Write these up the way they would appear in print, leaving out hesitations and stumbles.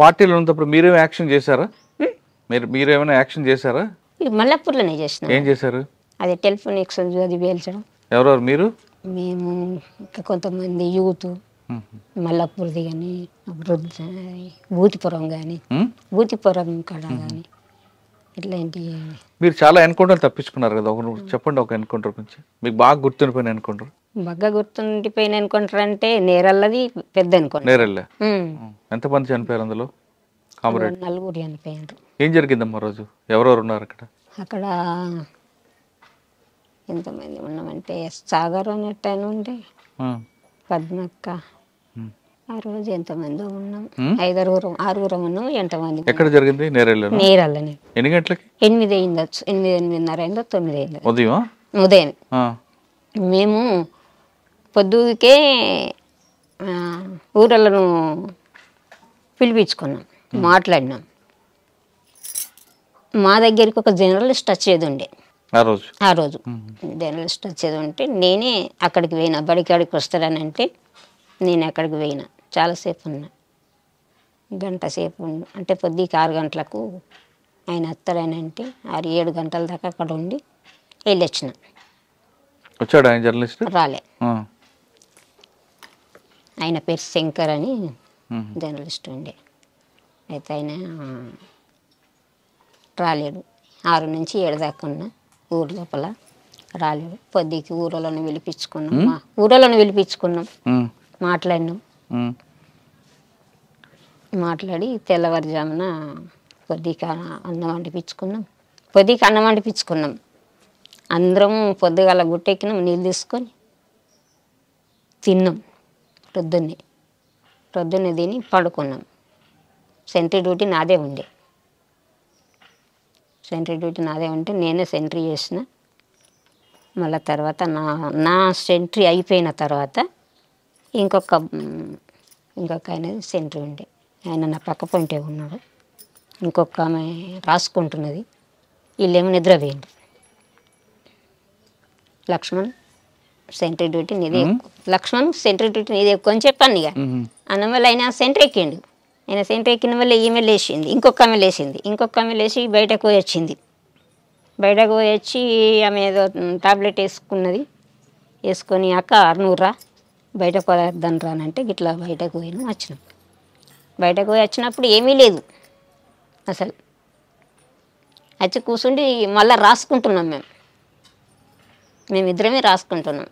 పార్టీలో ఉన్నప్పుడు మీరేమో యాక్షన్ చేశారా? మీరేమైనా యాక్షన్ చేశారా? మల్లాపూర్లోనే చేసిన. ఏం చేశారు? అది టెలిఫోన్ ఎక్స్చేంజ్ అది పేల్చడం. ఎవరెవరు మీరు? మేము ఇంకా కొంతమంది యూత్ మల్లాపూర్ది కానీ భూతిపురం కానీ భూతిపురం కాడ కానీ ఇట్లాంటి. మీరు చాలా ఎన్కౌంటర్లు తప్పించుకున్నారు కదా, ఒక చెప్పండి ఒక ఎన్కౌంటర్ గురించి మీకు బాగా గుర్తుండిపోయిన ఎన్కౌంటర్. బాగా గుర్తుండిపోయిన ఎన్కౌంటర్ అంటే నేరల్లది పెద్ద ఎన్కౌంటర్. నేరల్లే. ఎంతమంది చనిపోయారు అందులో? నలుగురు చనిపోయారు. ఏం జరిగిందమ్మా రోజు? ఎవరెవరు ఉన్నారు అక్కడ? అక్కడ ఎంతమంది ఉన్నామంటే సాగర్ అనేట ఆయన ఉండే, పద్మక్క, ఆ రోజు ఎంతమంది ఉన్నాం, 6 ఉన్నాం. ఎంతమంది? ఎక్కడ జరిగింది? నేరల్లనే. ఎన్ని గంటలకి? 8 అయిందచ్చు, 8:30 అయిందో 9 అయిందో ఉదయం. మేము పొద్దుకే ఊరలను పిలిపించుకున్నాం, మాట్లాడినాం. మా దగ్గరికి ఒక జర్నలిస్ట్ వచ్చేది ఉండే ఆ రోజు. జర్నలిస్ట్ వచ్చేది ఉంటే నేనే అక్కడికి పోయినా. బడికాడికి వస్తాడని అంటే నేను అక్కడికి పోయినా. చాలాసేపు ఉన్నా, గంట సేపు అంటే పొద్దుకి 6 గంటలకు ఆయన వస్తాడని అంటే 6-7 గంటల దాకా అక్కడ ఉండి వెళ్ళొచ్చిన. వచ్చాడు ఆయన జర్నలిస్ట్? రాలే. ఆయన పేరు శంకర్ అని జర్నలిస్ట్ ఉండే. అయితే ఆయన రాలేడు. 6 నుంచి 7 దాకా ఉన్నా ఊరు లోపల, రాలేడు. పొద్దుకి ఊరలను పిలిపించుకున్నాం, మాట్లాడినాం. మాట్లాడి తెల్లవారుజామున పొద్దుకి అన్నం వండిపించుకున్నాం. అందరం పొద్దుగాల గుట్టెక్కినాం, నీళ్ళు తీసుకొని తిన్నాం. ప్రొద్దున్నే తిని పడుకున్నాం. సెంట్రీ డ్యూటీ నాదే ఉండే. నేనే సెంట్రీ చేసిన. మళ్ళీ తర్వాత నా సెంట్రీ అయిపోయిన తర్వాత ఇంకొక ఆయనది సెంట్రీ ఉండే. ఆయన నా పక్క పొంటే ఉన్నాడు. ఇంకొక ఆమె రాసుకుంటున్నది. వీళ్ళేమో నిద్రపోయింది. లక్ష్మణ్ సెంట్రీ డ్యూటీ నీదే ఎక్కువ అని చెప్పాను. ఇక అన్నమల్ల ఆయన సెంట్రీ ఎక్కిండు. ఆయన సెంట్రీ ఎక్కిన వల్ల ఈమె లేచింది, ఇంకొక ఆమె లేచి బయటకు పోయి వచ్చింది. ఆమె ఏదో టాబ్లెట్ వేసుకొని అక్క 600 బయటకు పోదాన్ని రానంటే గిట్లా బయటకు వచ్చినాం. వచ్చినప్పుడు ఏమీ లేదు అసలు. వచ్చి కూర్చుండి మళ్ళీ రాసుకుంటున్నాం. మేమిద్దరమే రాసుకుంటున్నాం.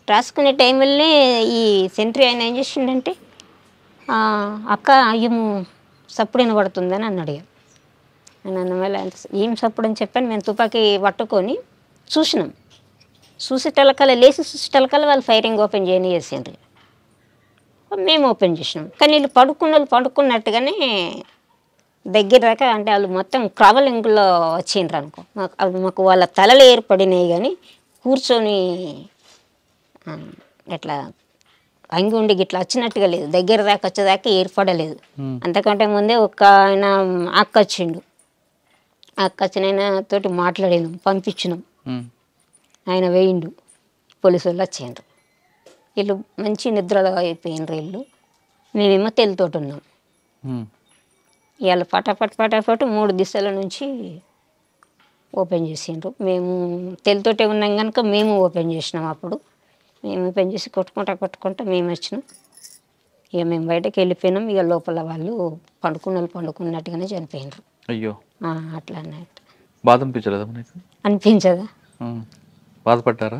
రాసుకునే టైంలోనే ఈ సెంట్రీ ఆయన ఏం చేసిండంటే, అక్క అయ్యము సప్పుడు వినబడుతుందని అన్నాడు. అన్నమల్ల ఏం సప్పుడు అని చెప్పాను. మేము తుపాకీ పట్టుకొని చూసినాం. లేచి చూసేటలకల్లా వాళ్ళు ఫైరింగ్ ఓపెన్ చేసిండ్రు. మేము ఓపెన్ చేసినాం. కానీ వీళ్ళు పడుకున్నట్టుగానే దగ్గర దాకా, అంటే వాళ్ళు మొత్తం ట్రావెలింగ్లో వచ్చిండ్రు అనుకో. మాకు వాళ్ళ తలలు ఏర్పడినాయి కానీ కూర్చొని ఎట్లా అంగి ఉండి గిట్లా వచ్చినట్టుగా లేదు. దగ్గర దాకా వచ్చేదాకా ఏర్పడలేదు. అంతకంటే ముందే ఒక ఆయన అక్క వచ్చిండు. వచ్చిన ఆయన తోటి మాట్లాడినాం, పంపించినాం. ఆయన వేయిండు. పోలీసు వాళ్ళు వచ్చిండ్రు. వీళ్ళు మంచి నిద్రలో అయిపోయినరు. మేమేమో తెలతోటి ఉన్నాం. ఇవాళ పటాపట్ 3 దిశల నుంచి ఓపెన్ చేసిండ్రు. మేము తెలతోటే ఉన్నాం కనుక మేము ఓపెన్ చేసినాం. అప్పుడు మేము ఓపెన్ చేసి కొట్టుకుంటా మేము వచ్చినాం. ఇక మేము బయటకు వెళ్ళిపోయినాం. ఇక లోపల వాళ్ళు పండుకున్నట్టుగానే చనిపోయినారు. అయ్యో, అట్లా అన్నట్టు. బాధ అనిపించదా? బాధపడ్డారా?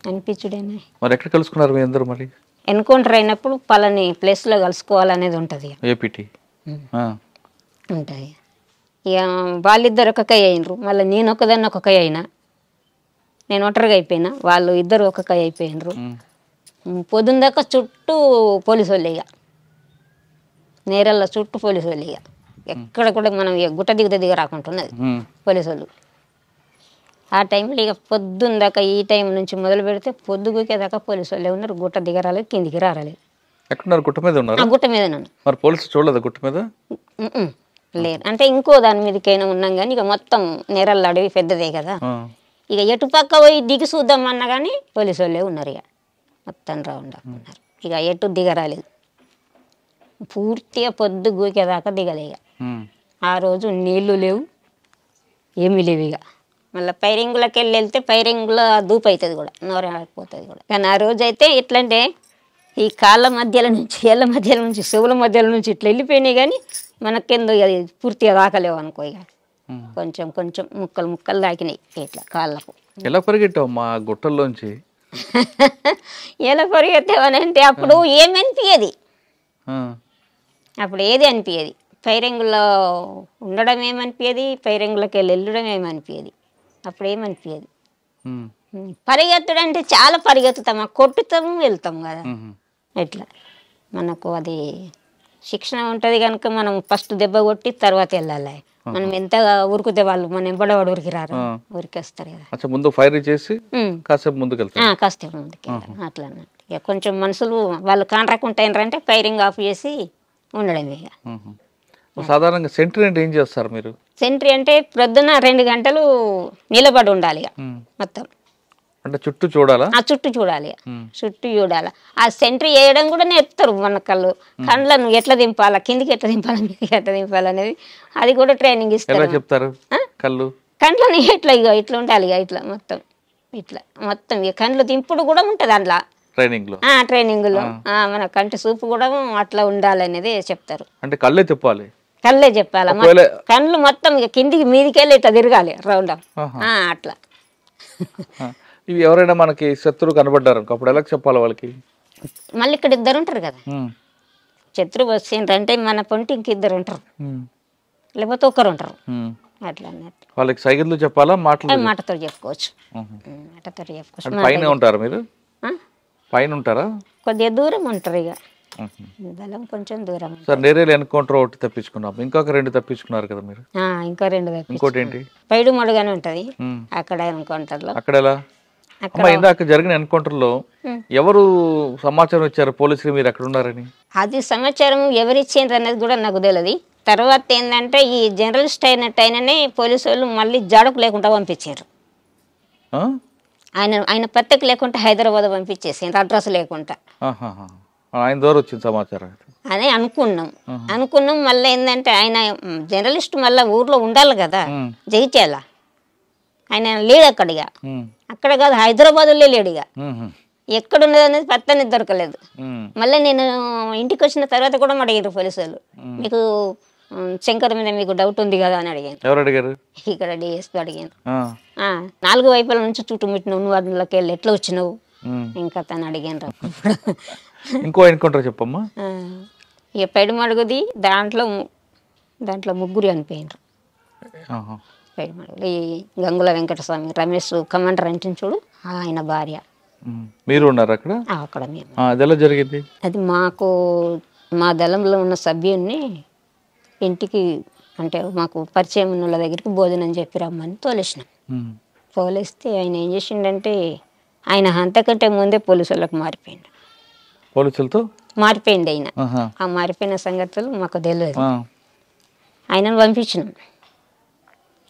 అనిపించుడేనే. మరి ఎక్కడ కలుసుకున్నారు మీ అందరూ? మరి ఎన్కౌంటర్ అయినప్పుడు పలాని ప్లేస్లో కలుసుకోవాలనేది ఉంటుంది. ఏపీటీ ఉంటుంది. ఇక వాళ్ళిద్దరు ఒక కై అయినరు. మళ్ళీ నేను ఒకదాన్ని ఒక కై అయినా. నేను ఒంటరిగా అయిపోయినా. వాళ్ళు ఇద్దరు ఒక కై అయిపోయినరు. పొద్దున్న దాకా చుట్టూ పోలీసు వాళ్ళు. ఇక నేరల్లో చుట్టూ పోలీసు వాళ్ళు. ఇక ఎక్కడ కూడా మనం గుట్ట దిగ రాకుంటున్నది పోలీసు వాళ్ళు. ఆ టైంలో ఇక పొద్దున్న దాకా ఈ టైం నుంచి మొదలు పెడితే పొద్దుగుకే దాకా పోలీసు వాళ్ళే ఉన్నారు. గుట్ట దిగరాలేదు, కిందికి రాలేదు. గుట్ట మీద ఉన్నారు. గుట్ట మీద ఉన్నాను. మరి పోలీసు చూడలేదు గుట్ట మీద? లేదు. అంటే ఇంకో దాని మీదకైనా ఉన్నాం కానీ ఇక మొత్తం నేరల్ల అడవి పెద్దదే కదా. ఇక ఎటు పక్క పోయి దిగి చూద్దామన్నా కానీ పోలీసు వాళ్ళే ఉన్నారు. ఇక మొత్తం రౌండ్ ఉన్నారు. ఇక ఎటు దిగరాలేదు. పూర్తిగా పొద్దు గూకేదాకా దిగలే ఇక. ఉమ్. ఆ రోజు నీళ్లు లేవు, ఏమీ లేవు ఇక. మళ్ళీ పైరింగులకి వెళ్తే పైరింగులో దూపు అవుతుంది కూడా, నోరైపోతుంది కూడా. కానీ ఆ రోజు అయితే ఎట్లంటే ఈ కాళ్ళ మధ్యలో నుంచి, ఏళ్ళ మధ్యలో నుంచి, చెవుల మధ్యలో నుంచి ఇట్లా వెళ్ళిపోయినాయి, కానీ మనకెందుకు ఇక పూర్తిగా దాకలేవు అనుకో. ఇక కొంచెం కొంచెం ముక్కలు ముక్కలు దాకినాయి ఇట్లా కాళ్ళకు. ఎలా పరిగెట్టావు మా గుట్టల్లోంచి? ఎలా పరిగెత్తావనంటే అప్పుడు ఏమనిపించేది, ఆ. అప్పుడు ఏది అనిపించేది. పైరింగులో ఉండడం ఏమనిపించేది, పైరింగులకి వెళ్ళడం ఏమనిపించేది, అప్పుడు ఏమనిపించేది. ఉమ్. పరిగెత్తడం అంటే చాలా పరిగెత్తుతాము, కొట్టుతాము, వెళ్తాం కదా. ఉమ్. ఇట్లా మనకు అది శిక్షణ ఉంటుంది కనుక మనం ఫస్ట్ దెబ్బ కొట్టి తర్వాత వెళ్ళాలి. మనం ఎంత ఉరికితే వాళ్ళు మన ఎంబడవాడు ఉరికి రారు, ఉరికేస్తారు కదా. అచ్చా, ముందు ఫైర్ చేసి కాసేపు ముందుకు వెళ్తాం. కాసేపు ముందుకు అట్లా అన్నట్టు. ఇక కొంచెం మనుషులు వాళ్ళు కాంట్రాక్ట్ ఫైరింగ్ ఆఫ్ చేసి ఉండడమే ఇక. సాధారణంగా సెంట్రీ అంటే ఏం చేస్తారు మీరు? సెంట్రీ అంటే ప్రొద్దున 2 గంటలు నిలబడి ఉండాలి ఇక మొత్తం. అంటే చుట్టూ చూడాలా? ఆ చుట్టూ చూడాలి, చుట్టూ చూడాలి. ఆ సెంట్రీ వేయడం కూడా నేర్పుతారు మన కళ్ళను ఎట్లా దింపాలా, కిందికి ఎట్లా దింపాలా, మీదికి ఎట్లా దింపాలి అనేది అది కూడా ట్రైనింగ్ ఇస్తారు. చెప్తారు కళ్ళు కండ్లని ఇట్లా ఇక ఇట్లా ఉండాలి ఇక ఇట్లా మొత్తం ఇట్లా మొత్తం ఇక కండ్లు దింపుడు కూడా ఉంటుంది అందులో ట్రైనింగ్లో. మన కంటి చూపు కూడా అట్లా ఉండాలి అనేది చెప్తారు. అంటే కళ్ళే తిప్పాలి, కళ్ళే చెప్పాలి, కళ్ళు మొత్తం ఇక కిందికి మీదికి వెళ్ళి ఇట్లా తిరగాలి రౌండ్ అట్లా. ఇవి ఎవరైనా మనకి శత్రువు కనబడ్డారు అప్పుడు ఎలా చెప్పాలి వాళ్ళకి? మళ్ళీ ఇక్కడ 2 ఉంటారు కదా, శత్రువు వచ్చిండ్రంటే మన పొంటి ఇంక 2 ఉంటారు, లేకపోతే 1 ఉంటారు అట్లా అన్నట్టు. వాళ్ళకి సైకిల్ చెప్పాలా, మాటతో చెప్పుకోవచ్చు, మాటతో చెప్పుకోవచ్చు. పైన ఉంటారు మీరు? పైన ఉంటారా? కొద్దిగా దూరం ఉంటారు ఇక, బలం కొంచెం దూరం. సార్ నేరేలు ఎన్కౌంటర్ ఒకటి తప్పించుకున్నాం, ఇంకొక 2 తప్పించుకున్నారు కదా మీరు? ఇంకో 2 ఇంకోటి ఏంటి? పైడు మడుగానే ఉంటది అక్కడ ఎన్కౌంటర్ లో. అక్కడ ఎలా? ఇందాక జరిగిన ఎన్కౌంటర్ లో ఎవరు సమాచారం ఇచ్చారు పోలీసులు మీరు అక్కడ ఉన్నారని? అది సమాచారం ఎవరు ఇచ్చిండ్రు అనేది కూడా నాకు తెలియదు. తర్వాత ఏంటంటే ఈ జర్నలిస్ట్ అయినట్టయిననే పోలీసు వాళ్ళు మళ్ళీ జాడకు లేకుండా పంపించారు. ఆయన పత్రిక లేకుండా హైదరాబాద్ పంపించేసిండ్రు, అడ్రస్ లేకుండా. ఆయన ద్వారా వచ్చింది సమాచారం అని అనుకున్నాం. మళ్ళీ ఏంటంటే ఆయన జర్నలిస్ట్ మళ్ళీ ఊర్లో ఉండాలి కదా, జగిత్యాల. ఆయన లేడు అక్కడిగా, అక్కడ కాదు హైదరాబాద్లో లేడుగా. ఎక్కడున్నది అనేది పత్తనే దొరకలేదు. మళ్ళీ నేను ఇంటికి వచ్చిన తర్వాత కూడా అడిగారు పోలీసు వాళ్ళు, మీకు శంకర్ మీద మీకు డౌట్ ఉంది కదా అని అడిగాను. ఎవరు అడిగారు? ఇక్కడ డిఎస్పీ అడిగాను. 4 వైపుల నుంచి చుట్టుముట్టిన నువ్వు అందులోకి వెళ్ళి ఎట్లా వచ్చినావు ఇంకా తను అడిగాను. ఇంకో ఎన్కౌంటర్ చెప్పమ్మా. ఇక పెడమడుగుది దాంట్లో 3 చనిపోయినారు. పెడమడుగులు ఈ గంగుల వెంకటస్వామి, రమేష్ కమాండర్ అంటే చూడు, ఆయన భార్య. మీరు ఉన్నారు అక్కడ? అక్కడ మేము. అది ఎలా జరిగింది? అది మా దళంలో ఉన్న సభ్యుని ఇంటికి అంటే మాకు పరిచయం ఉన్న వాళ్ళ దగ్గరికి భోజనం చెప్పి రమ్మని తోలేసినాం. తోలేస్తే ఆయన ఏం చేసిండంటే ఆయన అంతకంటే ముందే పోలీసు వాళ్ళకి మారిపోయిండు. పోలీసులతో మారిపోయింది ఆయన. ఆ మారిపోయిన సంగతులు మాకు తెలియదు. ఆయనను పంపించినాం.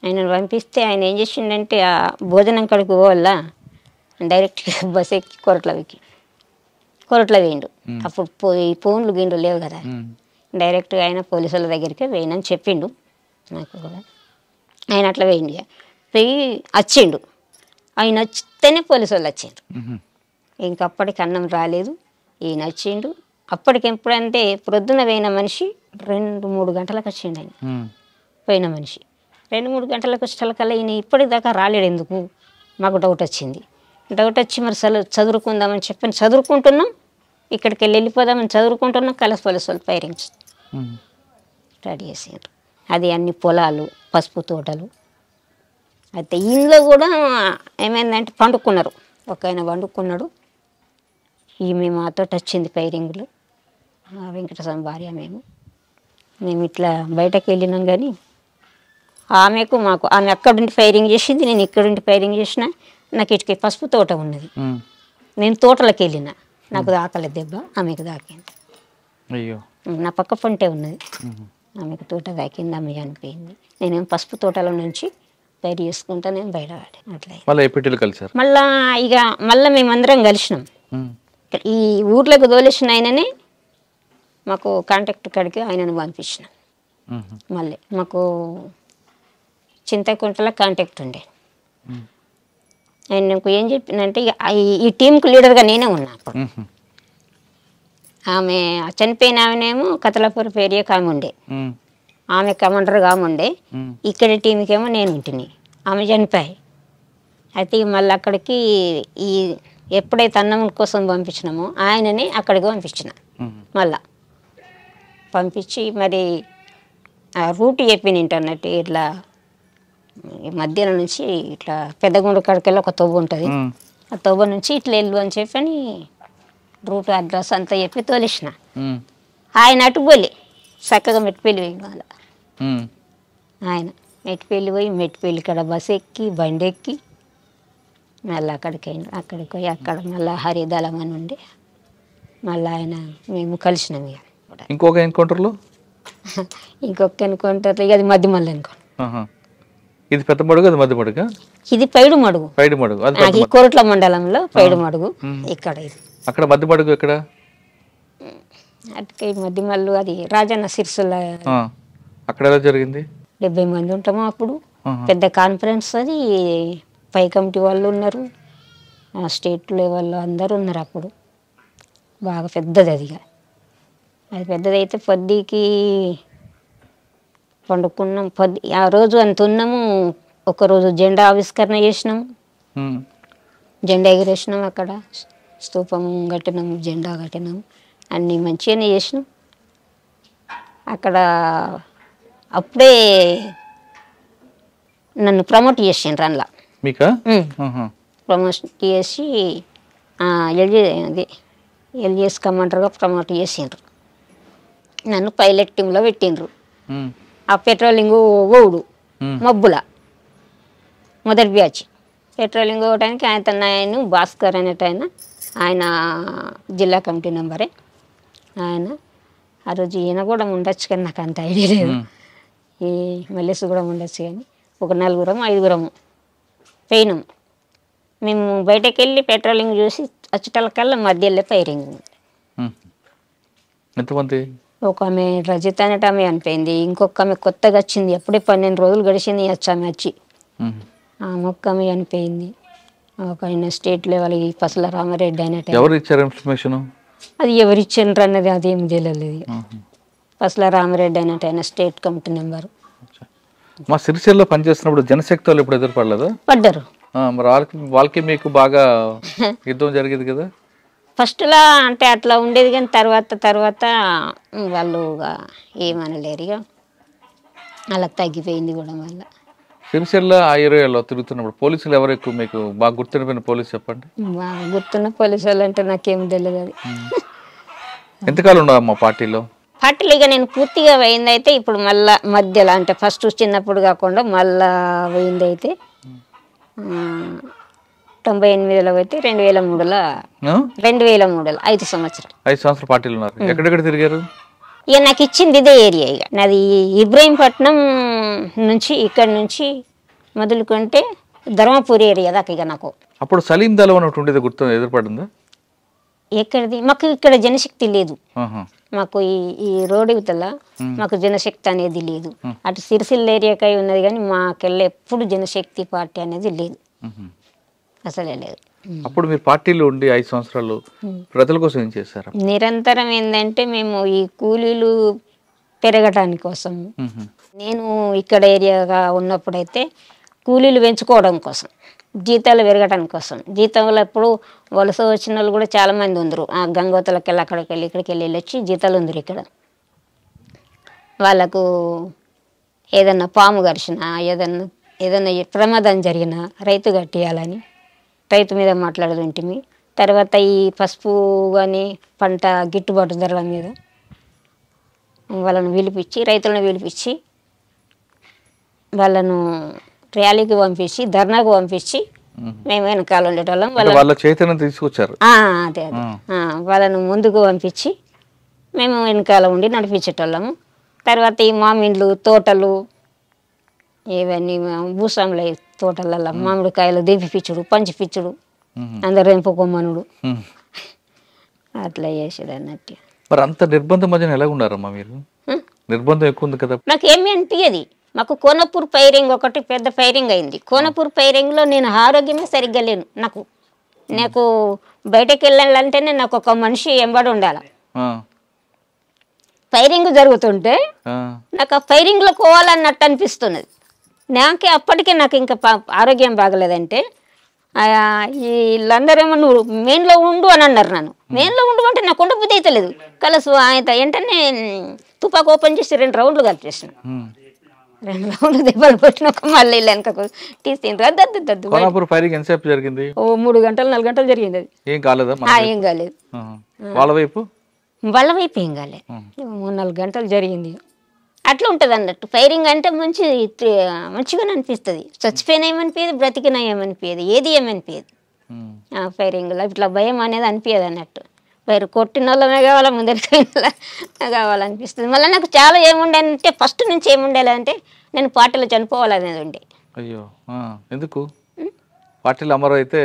ఆయనను పంపిస్తే ఆయన ఏం చేసిండంటే ఆ భోజనం కడుకు పోవాలా డైరెక్ట్గా బస్ ఎక్కి కొరట్ల వేయండు. అప్పుడు ఫోన్లు గిండు లేవు కదా, డైరెక్ట్గా ఆయన పోలీసుల దగ్గరికి వేయనని చెప్పిండు నాకు కూడా. ఆయన అట్లా వేయండి పోయి వచ్చిండు. ఆయన వచ్చితేనే పోలీసు వాళ్ళు వచ్చిండ్రు. ఇంకప్పటికి అన్నం రాలేదు, ఈయన వచ్చిండు. అప్పటికి ఎప్పుడంటే ప్రొద్దున పోయిన మనిషి 2-3 గంటలకు వచ్చిండు. ఆయన పోయిన మనిషి 2-3 గంటలకు వచ్చేకల్లా ఈయన ఇప్పటిదాకా రాలేడు. ఎందుకు మాకు డౌట్ వచ్చింది. డౌట్ వచ్చి మరి చదువుకుందామని చెప్పి చదువుకుంటున్నాం, ఇక్కడికి వెళ్ళిపోదామని చదువుకుంటున్నాం. కలస్ పోలీసు వాళ్ళు ఫైరింగ్ రెడీ చేసారు. అది అన్ని పొలాలు, పసుపు తోటలు. అయితే ఇంట్లో కూడా ఏమైందంటే పండుకున్నారు. ఒక ఆయన పండుకున్నాడు. ఈమె మాతో వచ్చింది ఫైరింగ్లో, వెంకటస్వామి భార్య. మేము ఇట్లా బయటకు వెళ్ళినాం, కానీ ఆమెకు మాకు ఆమె అక్కడుండి ఫైరింగ్ చేసింది, నేను ఇక్కడుండి ఫైరింగ్ చేసిన. నాకు ఇటుకి పసుపు తోట ఉన్నది, నేను తోటలోకి వెళ్ళిన, నాకు దాకలేదు దెబ్బ, ఆమెకు దాకింది. అయ్యో, నా పక్క పొంటే ఉన్నది, ఆమెకు తోట దాకింది, ఆమె చనిపోయింది. నేనేం పసుపు తోటలో నుంచి బయట చేసుకుంటా నేను బయట అట్లా. మళ్ళీ మేమందరం కలిసినాం. ఈ ఊర్లోకి తోలేసిన ఆయననే మాకు కాంటాక్ట్ కాడికి ఆయనను పంపించిన. మళ్ళీ మాకు చింతకుంటలో కాంటాక్ట్ ఉండే. ఆయన నాకు ఏం చెప్పిందంటే ఈ టీంకు లీడర్గా నేనే ఉన్నా అప్పుడు. ఆమె చనిపోయిన ఆమెనేమో కతలాపూర్ ఏరియాకి ఆమె ఉండే, ఆమె కమాండర్గా ఆమె ఉండే, ఇక్కడ టీంకేమో నేను ఉంటిని. ఆమె చనిపోయి అయితే మళ్ళీ అక్కడికి ఈ ఎప్పుడైతే అన్నం కోసం పంపించినామో ఆయనని అక్కడికి పంపించిన. మళ్ళా పంపించి మరి ఆ రూట్ చెప్పిన ఇంటర్నెట్ ఇట్లా మధ్యాహ్నం నుంచి ఇట్లా పెద్దగుండు కాడికెళ్ళి ఒక తవ్వు ఉంటుంది, ఆ తవ్వ నుంచి ఇట్లా వెళ్ళు అని చెప్పని రూట్ అడ్రస్ అంతా చెప్పి తోలిసిన. ఆయన అటు పోలే చక్కగా మెట్టిపల్లి పోయి మళ్ళా ఆయన మెట్టిపల్లి పోయి మెట్టిపల్లి కాడ బస్ ఎక్కి బండి ఎక్కి మళ్ళీ అక్కడికి పోయి అక్కడ మళ్ళీ హరిదళం అని ఉండి మళ్ళీ ఆయన మేము కలిసినాం. ఇక ఇంకొక ఎన్కౌంటర్లో ఇంకొక ఎన్కౌంటర్ ఇక అది మధ్యమల్లి ఎన్కౌంటర్. ఇది పెద్ద మడుగు, అది మధ్య మడుగు, ఇది పైడు మడుగు. పైడి మడుగు ఈ కోరట్ల మండలంలో పైడు మడుగు. ఇక్కడ ఇది అక్కడ మధ్య మడుగు ఎక్కడ? అటుకే మధ్యమల్లు అది రాజన్న సిరిసిల్ల. అక్కడ ఎలా జరిగింది? 70 మంది ఉంటాము అప్పుడు. పెద్ద కాన్ఫరెన్స్ అది. పై కమిటీ వాళ్ళు ఉన్నారు, స్టేట్ లెవెల్లో అందరూ ఉన్నారు అప్పుడు. బాగా పెద్దది అది. అది పెద్దదైతే పొద్దుకి పండుకున్నాం. ఆ రోజు అంత ఉన్నాము. ఒకరోజు జెండా ఆవిష్కరణ చేసినాము, జెండా ఎగిరేసినాం, అక్కడ స్తూపం కట్టినాం, జెండా కట్టినాం, అన్నీ మంచిగానే చేసినాం. అక్కడ అప్పుడే నన్ను ప్రమోట్ చేసిండ్రు అందులో. మీకా? ప్రమోషన్ చేసి ఎల్జిఎస్ కమాండర్గా ప్రమోట్ చేసిండ్రు. నన్ను పైలట్ టీంలో పెట్టిండ్రు. ఆ పెట్రోలింగ్ ఓవుడు మబ్బుల మొదటి బ్యాచ్ పెట్రోలింగ్ ఓవడానికి ఆయన భాస్కర్ అనేట ఆయన జిల్లా కమిటీ మెంబరే. ఆయన ఆ రోజు ఈయన కూడా ఉండొచ్చు కానీ నాకు అంత ఐడియా లేదు. ఈ మల్లేసు కూడా ఉండొచ్చు కానీ ఒక 4-5 పోయినాం. మేము బయటకు వెళ్ళి పెట్రోలింగ్ చూసి వచ్చేటకల్లా మధ్యలో ఫైరింగ్. ఎంతమంది? ఒక ఆమె రజిత అనేట ఆమె అనిపోయింది. ఇంకొక ఆమె కొత్తగా వచ్చింది, అప్పుడే 12 రోజులు గడిచింది ఆమె వచ్చి. ఆమె ఒక్క ఆమె అనిపోయింది. ఒక ఆయన స్టేట్ లెవెల్ పసల రామారెడ్డి అనేట. ఎవరు ఇచ్చారు ఇన్ఫర్మేషన్? అది ఎవరు ఇచ్చిండ్రు అన్నది అదేం తెలియలేదు. పసల రామారెడ్డి అనేట ఆయన స్టేట్ కమిటీ మెంబరు. మా సిరిసిల్లో పనిచేస్తున్నప్పుడు జనశక్తి వాళ్ళు ఎప్పుడు ఎదురుపడలేదా? పడ్డారు. మరి వాళ్ళకి మీకు బాగా యుద్ధం జరిగేది కదా? ఫస్ట్లా అంటే అట్లా ఉండేది కానీ తర్వాత వాళ్ళు ఏమనలేరు. ఇక అలా తగ్గిపోయింది కూడా. మళ్ళీ సిరిసిల్ల ఆ ఏరియాలో తిరుగుతున్నప్పుడు పోలీసులు ఎవరు ఎక్కువ మీకు బాగా గుర్తుండిపోయిన పోలీసు చెప్పండి? బాగా గుర్తున్న పోలీసు వాళ్ళు అంటే నాకేం తెలియదు. అది ఎంతకాలం ఉండవు మా పార్టీలో? పార్టీలో ఇక నేను పూర్తిగా పోయిందైతే ఇప్పుడు మళ్ళా మధ్యలో అంటే ఫస్ట్ చిన్నప్పుడు కాకుండా మళ్ళా పోయిందైతే 98లో పోతే 2003లో 5 సంవత్సరాలు. 5 సంవత్సరాలు పార్టీలు ఉన్నారు. ఎక్కడెక్కడ తిరిగారు? ఇక నాకు ఇచ్చింది ఇదే ఏరియా. ఇక నాది ఇబ్రహీంపట్నం నుంచి ఇక్కడ నుంచి మొదలుకుంటే ధర్మపురి ఏరియా దాకా. ఇక నాకు అప్పుడు సలీం దళం అని ఒకటి ఉండేది, గుర్తు ఎదురుపడిందా? ఎక్కడిది? మాకు ఇక్కడ జనశక్తి లేదు. మాకు ఈ రోడ్ ఇవతల మాకు జనశక్తి అనేది లేదు. అటు సిరిసిల్ల ఏరియాకై ఉన్నది కానీ మాకెళ్ళి ఎప్పుడు జనశక్తి పార్టీ అనేది లేదు, అసలే లేదు. అప్పుడు మీరు పార్టీలో ఉండి 5 సంవత్సరాలు ప్రజల కోసం ఏం చేశారు? నిరంతరం ఏంటంటే మేము ఈ కూలీలు పెరగటానికి కోసం, నేను ఇక్కడ ఏరియాగా ఉన్నప్పుడైతే కూలీలు పెంచుకోవడం కోసం, జీతాలు పెరగడానికి కోసం. జీతంలో ఎప్పుడు వలస వచ్చిన వాళ్ళు కూడా చాలామంది ఉందరు. ఆ గంగోతలకి వెళ్ళి అక్కడికి వెళ్ళి ఇక్కడికి వెళ్ళి వచ్చి జీతాలు ఉందరు. ఇక్కడ వాళ్ళకు ఏదన్నా పాము గరిచినా ఏదన్నా ప్రమాదం జరిగినా రైతు కట్టియాలని రైతు మీద మాట్లాడుతుంటిమి. తర్వాత ఈ పసుపు కానీ పంట గిట్టుబాటు ధరల మీద వాళ్ళను పిలిపించి, రైతులను పిలిపించి వాళ్ళను ర్యాలీకి పంపించి, ధర్నాకు పంపించి మేము వెనకాల ఉండేటోళ్ళం. వాళ్ళ చైతన్యం తీసుకొచ్చారు. అదే వాళ్ళను ముందుకు పంపించి మేము వెనకాల ఉండి నడిపించేటోళ్ళము. తర్వాత ఈ మామిండ్లు తోటలు ఇవన్నీ భూస్వాముల తోటలలో మామిడికాయలు దింపిపిచ్చుడు, పంచిపిచ్చుడు, అందరు ఎంపుకోమనుడు, అట్లా చేసాడు అన్నట్టు. మరి అంత నిర్బంధం మధ్యన ఎలా ఉన్నారమ్మా మీరు? నిర్బంధం ఎక్కువ ఉంది కదా. నాకు ఏమీ అనిపించేది. మాకు కోనపూర్ ఫైరింగ్ ఒకటి పెద్ద ఫైరింగ్ అయింది. కోనపూర్ ఫైరింగ్లో నేను ఆరోగ్యమే సరిగ్గా లేను. నాకు బయటకు వెళ్ళాలంటేనే నాకు ఒక మనిషి ఎంబడి ఉండాలి. ఫైరింగ్ జరుగుతుంటే నాకు ఆ ఫైరింగ్లో పోవాలన్నట్టు అనిపిస్తున్నది. నాకే అప్పటికే నాకు ఇంకా ఆరోగ్యం బాగలేదంటే వీళ్ళందరేమో నువ్వు మెయిన్లో ఉండు అని అన్నారు. నన్ను మెయిన్లో ఉండు అంటే నాకు ఉండబుద్ధి అయితే లేదు. కలసు ఆయన వెంటనే తుపాకు ఓపెన్ చేసి 2 రౌండ్లు కలిపేసిన. 2 రౌండ్లు దెబ్బలు కొట్టినాక మళ్ళీ వెనకకు తీసిండ్రు. దద్దు కోనాపూర్ ఫైరింగ్ ఎంతసేపు జరిగింది? ఓ 3 గంటలు 4 గంటలు జరిగింది. అది ఏం కాలేదా? ఏం కాలేదు. వాళ్ళ వైపు ఏం కాలేదు. 3-4 గంటలు జరిగింది. అట్లా ఉంటుంది అన్నట్టు. ఫైరింగ్ అంటే మంచిగానే అనిపిస్తుంది. చచ్చిపోయినా ఏమనిపించదు, బ్రతికినా ఏమనిపించదు, ఏది ఏమనిపించదు. ఫైరింగ్లో ఇట్లా భయం అనేది అనిపించదు అన్నట్టు. వైరు కొట్టిన వాళ్ళమే కావాలా, ముందరికైనా కావాలనిపిస్తుంది. మళ్ళీ నాకు చాలా ఏముండే అంటే ఫస్ట్ నుంచి ఏముండేలా అంటే నేను పార్టీలో చనిపోవాలనేది ఉండే. అయ్యో ఎందుకు? పార్టీలో అమరు అయితే